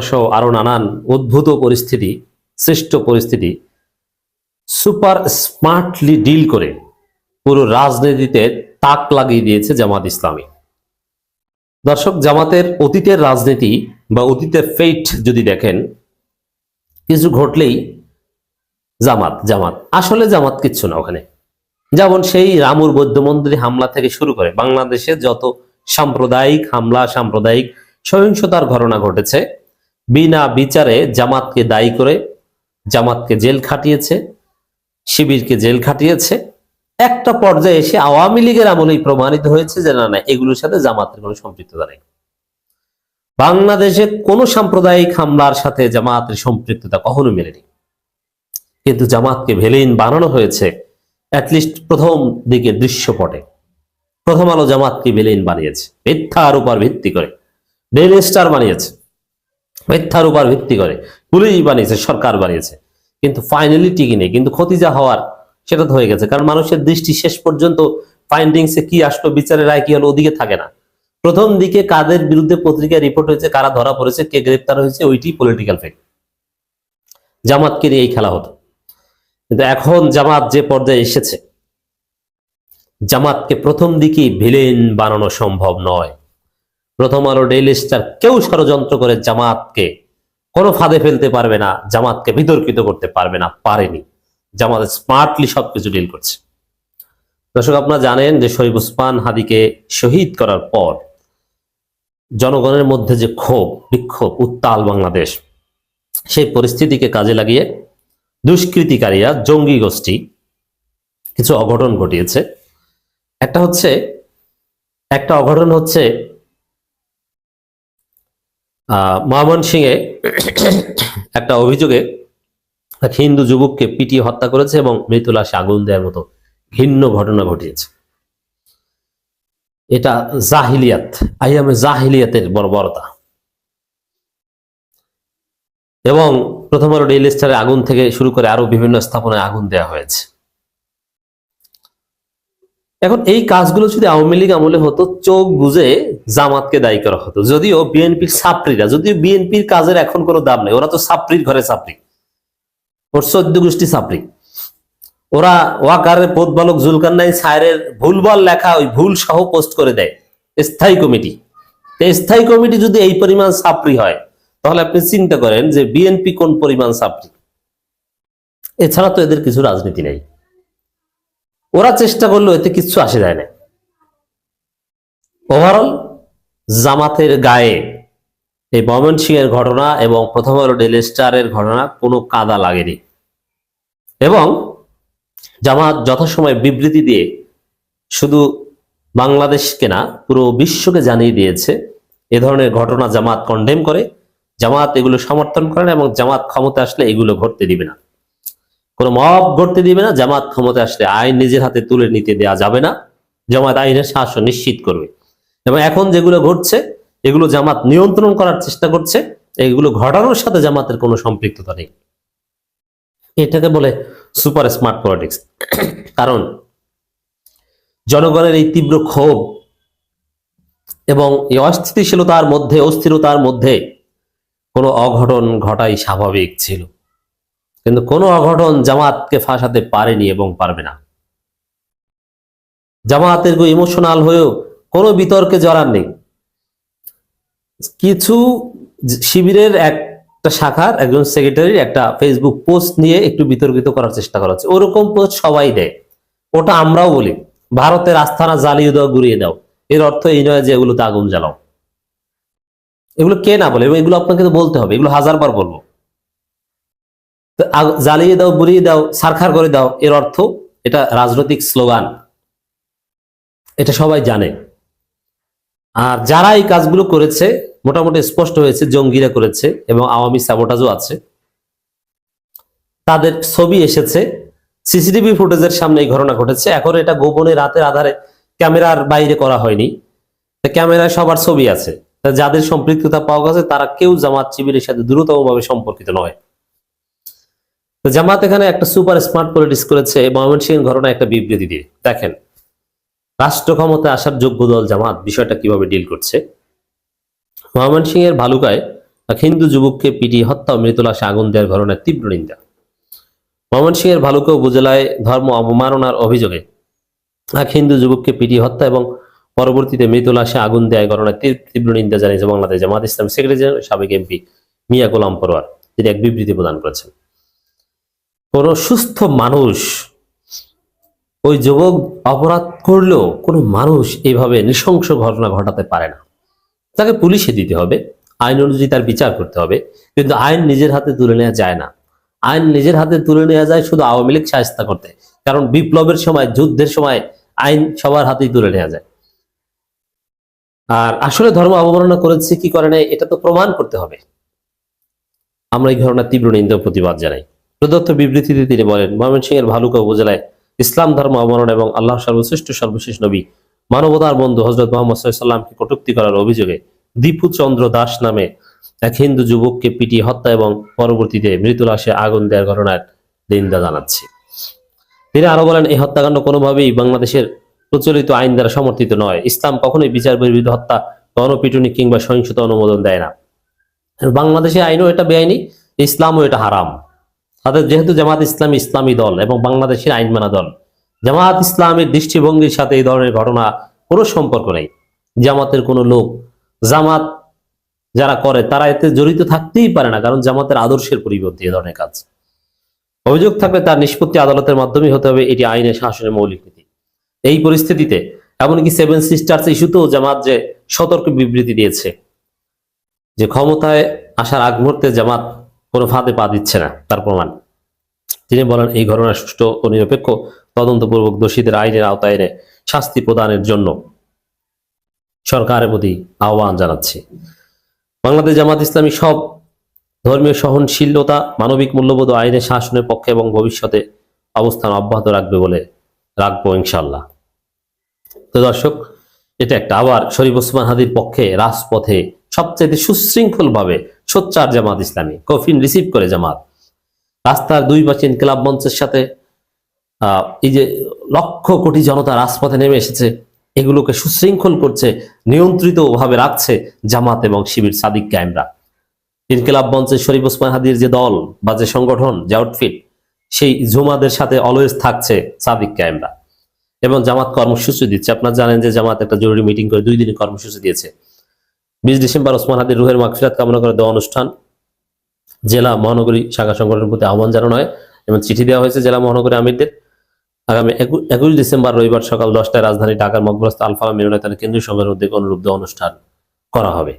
সহ আরো নানান উদ্ভূত পরিস্থিতি, সৃষ্ট পরিস্থিতি সুপার স্মার্টলি ডিল করে পুরো রাজনীতিতে তাক লাগিয়ে দিয়েছে জামাত ইসলামী। দর্শক, জামাতের অতীতের রাজনীতি বা অতীতের ফেট যদি দেখেন, কিছু ঘটলেই জামাত জামাত, আসলে জামাত কিচ্ছু না ওখানে। যেমন সেই রামুর বৌদ্ধ মন্দিরে হামলা থেকে শুরু করে বাংলাদেশে যত সাম্প্রদায়িক হামলা, সাম্প্রদায়িক সহিংসতার ঘটনা ঘটেছে, বিনা বিচারে জামাতকে দায়ী করে জামাতকে জেল খাটিয়েছে, শিবিরকে জেল খাটিয়েছে। একটা পর্যায়ে এসে আওয়ামী লীগের আমলেই প্রমাণিত হয়েছে যে না, এগুলোর সাথে জামাতের কোনো সম্পৃক্ততা নেই। বাংলাদেশে কোনো সাম্প্রদায়িক হামলার সাথে জামাতের সম্পৃক্ততা কখনো মেলেনি, কিন্তু জামাতকে ভিলেন বানানো হয়েছে। অ্যাটলিস্ট প্রথম দিকে দৃশ্যপটে প্রথম আলো জামাতকে ভিলেন বানিয়েছে মিথ্যার উপর ভিত্তি করে, ডেইলি স্টার বানিয়েছে মিথ্যার উপর ভিত্তি করে, পুলিশ বানিয়েছে, সরকার বানিয়েছে, কিন্তু ফাইনালি টিকে নেই। কিন্তু ক্ষতি যা হওয়ার সেটা তো হয়ে গেছে, কারণ মানুষের দৃষ্টি শেষ পর্যন্ত ফাইন্ডিংসে কি আসলো, বিচারের রায় কি হলো, ওদিকে থাকে না। প্রথম দিকে কাদের বিরুদ্ধে পত্রিকায় রিপোর্ট হয়েছে, কারা ধরা পড়েছে, কে গ্রেপ্তার হয়েছে, ওইটি পলিটিক্যাল ফ্যাক্ট। জামাতকে নিয়ে এই খেলা হতো, কিন্তু এখন জামাত যে পর্যায়ে এসেছে, জামাতকে প্রথম দিকে ভিলেন বানানো সম্ভব নয়। প্রথম আলো, ডেইলি স্টার কেউ ষড়যন্ত্র করে জামাতকে কোনো ফাঁদে ফেলতে পারবে না, জামাতকে বিতর্কিত করতে পারবে না, পারেনি। জামাত স্মার্টলি সবকিছু ডিল করছে। দর্শক, আপনারা জানেন যে শরীফ ওসমান হাদিকে শহীদ করার পর জনগণের মধ্যে যে ক্ষোভ, বিক্ষোভ, উত্তাল বাংলাদেশ, সেই পরিস্থিতিকে কাজে লাগিয়ে দুষ্কৃতিকারীরা, জঙ্গি গোষ্ঠী কিছু অঘটন ঘটিয়েছে। একটা অঘটন হচ্ছে ময়মনসিংহে একটা অভিযোগে এক হিন্দু যুবককে পিটিয়ে হত্যা করেছে এবং মৃত লাশে আগুন দেওয়ার মতো ঘৃণ্য ঘটনা ঘটিয়েছে। এটা জাহিলিয়াত, আইয়ামে জাহিলিয়াতের বর্বরতা। এবং প্রথম আলো, ডেইলি স্টারে আগুন থেকে শুরু করে আরো বিভিন্ন স্থাপনায় আগুন দেওয়া হয়েছে। এখন এই কাজগুলো যদি আওয়ামী লীগ আমলে হতো, চোখ বুঝে জামাতকে দায়ী করা হতো। যদিও বিএনপির ছাত্রীরা, যদিও বিএনপির কাজের এখন কোনো দাম নেই, ওরা তো ছাত্রীর ঘরে ছাত্রী, ওর 14 গোষ্ঠী ছাত্রী। ওরা ওয়াকারের পদবালক জুলকারনাইন সায়েরের ভুলভাল লেখা ওই ভুল সহ পোস্ট করে দেয় স্থায়ী কমিটি। স্থায়ী কমিটি যদি এই পরিমাণ ছাত্রী হয়, তাহলে আপনি চিন্তা করেন যে বিএনপি কোন পরিমাণ ছাত্রী। এছাড়া তো এদের কিছু রাজনীতি নেই। ওরা চেষ্টা করলো, এতে কিছু আসে যায় না। ওভারঅল জামাতের গায়ে এই ময়মনসিংহের ঘটনা এবং প্রথম আলো, ডেইলি স্টারের ঘটনা কোনো কাদা লাগেনি। এবং জামাত যথাসময় বিবৃতি দিয়ে শুধু বাংলাদেশকে না, পুরো বিশ্বকে জানিয়ে দিয়েছে এ ধরনের ঘটনা জামাত কন্ডেম করে, জামাত এগুলো সমর্থন করে না, এবং জামাত ক্ষমতা আসলে এগুলো ঘটতে দিবে না, কোনো মব ঘটতে দিবে না। জামাত ক্ষমতা আসলে আইন নিজের হাতে তুলে নিতে দেওয়া যাবে না। জামাত আইনের শাসন নিশ্চিত করবে। এবং এখন যেগুলো ঘটছে, এগুলো জামাত নিয়ন্ত্রণ করার চেষ্টা করছে, এগুলো ঘটানোর সাথে জামাতের কোনো সম্পৃক্ততা নেই। এটাকে বলে সুপার স্মার্ট পলিটিক্স। কারণ জনগণের এই তীব্র ক্ষোভ এবং এই অস্থিরতার মধ্যে কোনো অঘটন ঘটাই স্বাভাবিক ছিল, কিন্তু কোনো অঘটন জামাতকে ফাঁসাতে পারেনি এবং পারবে না। জামাতের ইমোশনাল হয়েও কোনো বিতর্কে জড়ার নেই। কিছু শিবিরের একটা শাখার একজন সেক্রেটারির একটা ফেসবুক পোস্ট নিয়ে একটু বিতর্কিত করার চেষ্টা করা হচ্ছে। ওরকম পোস্ট সবাই দেয়, ওটা আমরাও বলি ভারতের আস্থানা জ্বালিয়ে দাও, গুড়িয়ে দাও। এর অর্থ এই নয় যে এগুলোতে আগুন জ্বালাও। এগুলো কে না বলে, এবং এগুলো আপনাকে তো বলতে হবে, এগুলো হাজারবার বলবো। জ্বালিয়ে দাও, গুড়িয়ে দাও, সারখার করে দাও, এর অর্থ এটা রাজনৈতিক স্লোগান, এটা সবাই জানে। আর যারা এই কাজগুলো করেছে মোটামুটি স্পষ্ট হয়েছে, জঙ্গিরা করেছে এবং আওয়ামী সাবোটাজও আছে। তাদের ছবি এসেছে, সিসিটিভি ফুটেজের সামনে এই ঘটনা ঘটেছে। এখন এটা গোপনে রাতের আধারে ক্যামেরার বাইরে করা হয়নি, ক্যামেরায় সবার ছবি আছে। যাদের সম্পৃক্ততা পাওয়া গেছে তারা কেউ জামাত শিবিরের সাথে দ্রুততম ভাবে সম্পর্কিত নয়। জামাত এখানে একটা সুপার স্মার্ট পলিটিক্স করেছে ময়মনসিংহের ঘটনা একটা বিবৃতি দিয়ে। দেখেন রাষ্ট্র ক্ষমতায় আসার যোগ্য দল জামাত বিষয়টা কিভাবে ডিল করছে। ময়মনসিংহের ভালুকায় এক হিন্দু যুবককে পিটিয়ে হত্যা ও মৃত লাশে আগুন দেওয়ার ঘটনায় তীব্র নিন্দা। ময়মনসিংহের ভালুকা উপজেলায় ধর্ম অবমাননার অভিযোগে এক হিন্দু যুবককে পিটিয়ে হত্যা এবং পরবর্তীতে মৃত লাশে আগুন দেওয়ার ঘটনায় তীব্র নিন্দা জানিয়েছে বাংলাদেশ জামাত ইসলাম সেক্রেটারি জেনারেল সাবেক এমপি মিয়া গোলাম পরোয়ার। তিনি এক বিবৃতি প্রদান করেছেন। কোন সুস্থ মানুষ, ওই যুবক অপরাধ করলেও কোনো মানুষ এইভাবে নৃশংস ঘটনা ঘটাতে পারে না। তাকে পুলিশে দিতে হবে, আইন অনুযায়ী তার বিচার করতে হবে, কিন্তু আইন নিজের হাতে তুলে নেওয়া যায় না। আইন নিজের হাতে তুলে নেওয়া যায় শুধু আওয়ামী লীগ শায়েস্তা করতে, কারণ বিপ্লবের সময়, যুদ্ধের সময় আইন সবার হাতেই তুলে নেওয়া যায়। আর আসলে ধর্ম অবমাননা করেছে কি করে নাই এটা তো প্রমাণ করতে হবে। আমরা এই ঘটনার তীব্র নিন্দা ও প্রতিবাদ জানাই। প্রদত্ত বিবৃতিতে তিনি বলেন, ময়মনসিংহের ভালুকা উপজেলায় ইসলাম ধর্ম অবমাননা এবং আল্লাহ সর্বশ্রেষ্ঠ সর্বশেষ নবী মানবতার বন্ধু হযরত মুহাম্মদ সাল্লাল্লাহু আলাইহি ওয়াসাল্লামকে কটূক্তি করার অভিযোগে দীপু চন্দ্র দাস নামে এক হিন্দু যুবককে পিটিয়ে হত্যা এবং পরবর্তীতে মৃত লাশে আগুন দেওয়ার ঘটনার নিন্দা জানাচ্ছি। তিনি আরো বলেন, এই হত্যাকাণ্ড কোনোভাবেই বাংলাদেশের প্রচলিত আইন দ্বারা সমর্থিত নয়। ইসলাম কখনোই বিচার বহির্ভূত হত্যা, গণপিটুনি কিংবা সহিংসতা অনুমোদন দেয় না। বাংলাদেশের আইনও এটা বেআইনি, ইসলামও এটা হারাম। তাদের যেহেতু জামাত ইসলামী ইসলামী দল এবং বাংলাদেশের আইন মানা দল, জামাত ইসলামের দৃষ্টিভঙ্গির সাথে এই ধরনের ঘটনা কোনো সম্পর্ক নেই। জামাতের কোনো লোক, জামাত যারা করে তারা এতে জড়িত থাকতেই পারে না, কারণ জামাতের আদর্শের পরিবর্তে এ ধরনের কাজ। অভিযোগ থাকলে তার নিষ্পত্তি আদালতের মাধ্যমে হতে হবে, এটি আইনের শাসনের মৌলিক নীতি। এই পরিস্থিতিতে এমনকি সেভেন সিস্টার্স ইস্যুতেও জামাত যে সতর্ক বিবৃতি দিয়েছে যে ক্ষমতায় আসার আগ মুহূর্তে জামাত কোনো ফাঁদে পা দিচ্ছে না, তার প্রমাণ। তিনি বলেন, এই ঘটনার সুষ্ঠু ও নিরপেক্ষ তদন্তপূর্বক দোষীদের আইনের আওতায় এনে শাস্তি প্রদানের জন্য সরকারের প্রতি আহ্বান জানাচ্ছি। বাংলাদেশ জামাত ইসলামী সব ধর্মীয় সহনশীলতা, মানবিক মূল্যবোধ ও আইনের শাসনের পক্ষে এবং ভবিষ্যতে অবস্থান অব্যাহত রাখবো ইনশাল্লাহ। তো দর্শক, এটা একটা আবার শরীফ ওসমান হাদির পক্ষে রাজপথে সবচেয়ে সুশৃঙ্খল ভাবে সোচ্চার জামাত ইসলামী কফিন রিসিভ করে জামাত। রাস্তার দুই পাশে ইনকিলাব মঞ্চের সাথে এই যে লক্ষ কোটি জনতা রাজপথে নেমে এসেছে, এগুলোকে সুশৃঙ্খল করছে, নিয়ন্ত্রিত ভাবে রাখছে জামাত এবং শিবির সাদিক কায়েমরা। ইনকিলাব মঞ্চের শরীফ ওসমান হাদির যে দল বা যে সংগঠন, যে আউটফিট, সেই জুমাদের সাথে অলওয়েজ থাকছে সাদিক কায়েমরা। এবং জামাত কর্মসূচি দিচ্ছে। আপনারা জানেন যে জামাত একটা জরুরি মিটিং করে 2 দিনের কর্মসূচি দিয়েছে। 20 ডিসেম্বর ওসমান হাদির রুহের মাগফিরাত কামনা করে দেওয়া অনুষ্ঠান জেলা মহানগরী শাখা সংগঠনের প্রতি আহ্বান জানানো হয় এবং চিঠি দেওয়া হয়েছে জেলা মহানগরী আমিরদের। আগামী 21 ডিসেম্বর রবিবার সকাল 10টায় রাজধানী ঢাকার মকবরস্থ আল ফালাহ মিলনায়তনে কেন্দ্রীয় সংঘের উদ্যোগে অনুরূপ অনুষ্ঠান করা হবে।